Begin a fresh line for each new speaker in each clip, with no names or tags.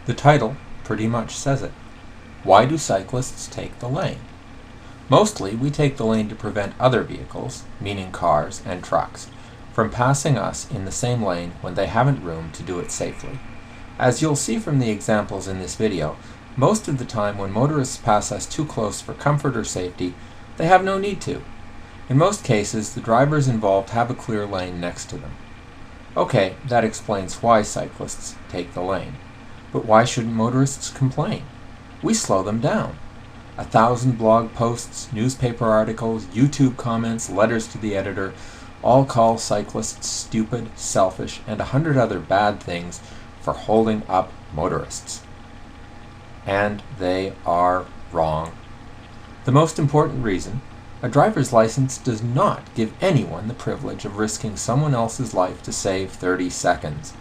The title pretty much says it. Why do cyclists take the lane? Mostly, we take the lane to prevent other vehicles, meaning cars and trucks, from passing us in the same lane when they haven't room to do it safely. As you'll see from the examples in this video, most of the time when motorists pass us too close for comfort or safety, they have no need to. In most cases, the drivers involved have a clear lane next to them. Okay, that explains why cyclists take the lane. But why shouldn't motorists complain? We slow them down. 1,000 blog posts, newspaper articles, YouTube comments, letters to the editor, all call cyclists stupid, selfish, and 100 other bad things for holding up motorists. And they are wrong. The most important reason: a driver's license does not give anyone the privilege of risking someone else's life to save 30 seconds.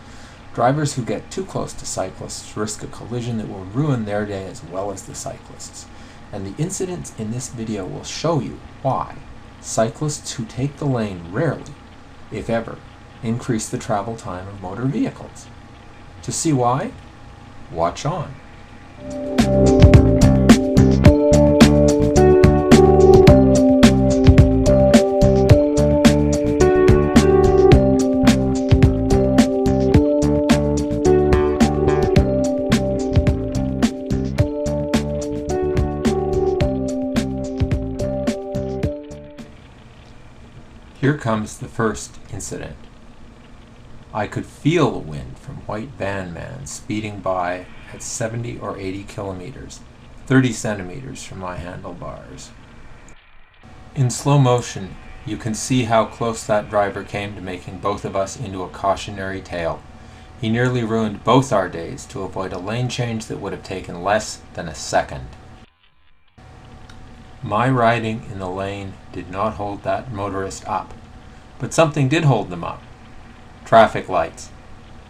Drivers who get too close to cyclists risk a collision that will ruin their day as well as the cyclists. And the incidents in this video will show you why cyclists who take the lane rarely, if ever, increase the travel time of motor vehicles. To see why, watch on. Here comes the first incident. I could feel the wind from White Van Man speeding by at 70 or 80 kilometers, 30 centimeters from my handlebars. In slow motion, you can see how close that driver came to making both of us into a cautionary tale. He nearly ruined both our days to avoid a lane change that would have taken less than a second. My riding in the lane did not hold that motorist up, but something did hold them up. Traffic lights.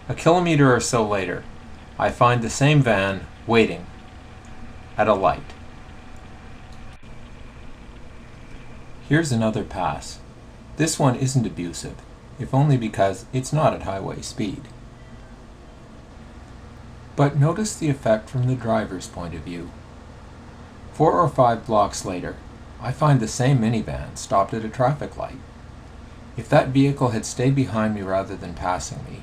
A kilometer or so later, I find the same van waiting at a light. Here's another pass. This one isn't abusive, if only because it's not at highway speed. But notice the effect from the driver's point of view. 4 or 5 blocks later, I find the same minivan stopped at a traffic light. If that vehicle had stayed behind me rather than passing me,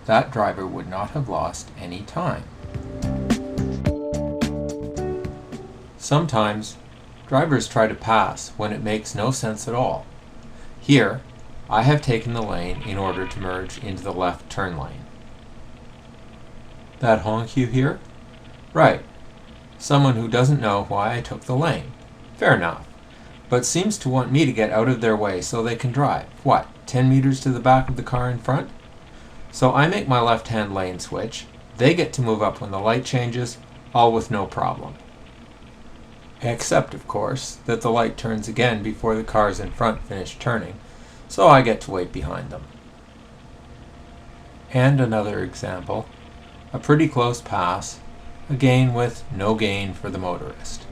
that driver would not have lost any time. Sometimes, drivers try to pass when it makes no sense at all. Here, I have taken the lane in order to merge into the left turn lane. That honk you hear? Right. Someone who doesn't know why I took the lane. Fair enough. But seems to want me to get out of their way so they can drive, 10 meters to the back of the car in front? So I make my left-hand lane switch, they get to move up when the light changes, all with no problem. Except, of course, that the light turns again before the cars in front finish turning, so I get to wait behind them. And another example, a pretty close pass, again with no gain for the motorist.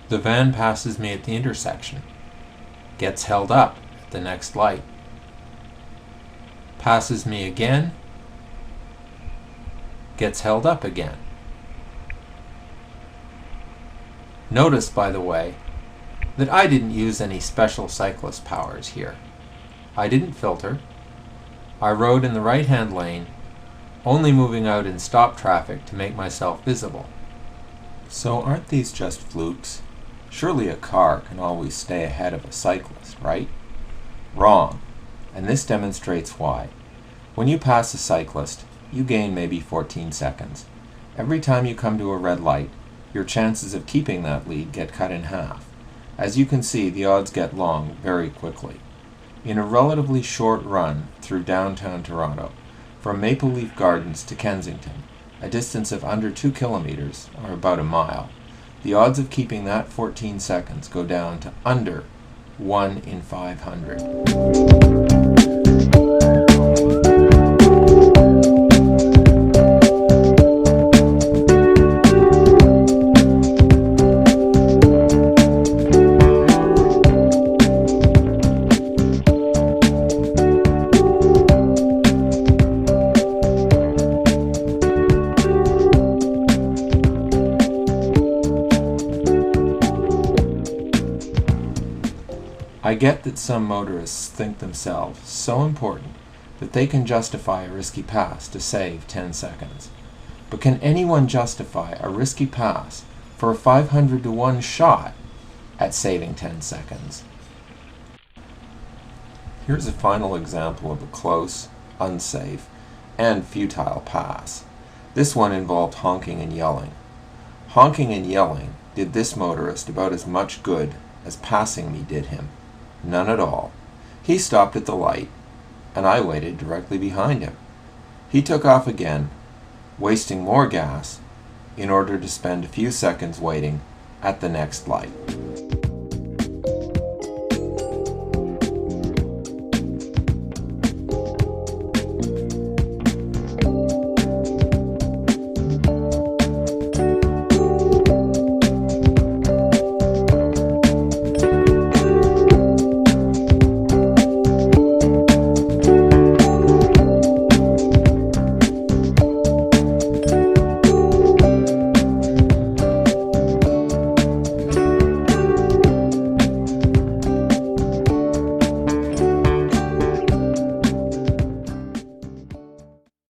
The van passes me at the intersection, gets held up at the next light, passes me again, gets held up again. Notice, by the way, that I didn't use any special cyclist powers here. I didn't filter. I rode in the right-hand lane, only moving out in stop traffic to make myself visible. So aren't these just flukes? Surely a car can always stay ahead of a cyclist, right? Wrong. And this demonstrates why. When you pass a cyclist, you gain maybe 14 seconds. Every time you come to a red light, your chances of keeping that lead get cut in half. As you can see, the odds get long very quickly. In a relatively short run through downtown Toronto, from Maple Leaf Gardens to Kensington, a distance of under 2 kilometers, or about a mile, the odds of keeping that 14 seconds go down to under 1 in 500. I get that some motorists think themselves so important that they can justify a risky pass to save 10 seconds. But can anyone justify a risky pass for a 500 to 1 shot at saving 10 seconds? Here's a final example of a close, unsafe, and futile pass. This one involved honking and yelling. Honking and yelling did this motorist about as much good as passing me did him. None at all. He stopped at the light, and I waited directly behind him. He took off again, wasting more gas in order to spend a few seconds waiting at the next light.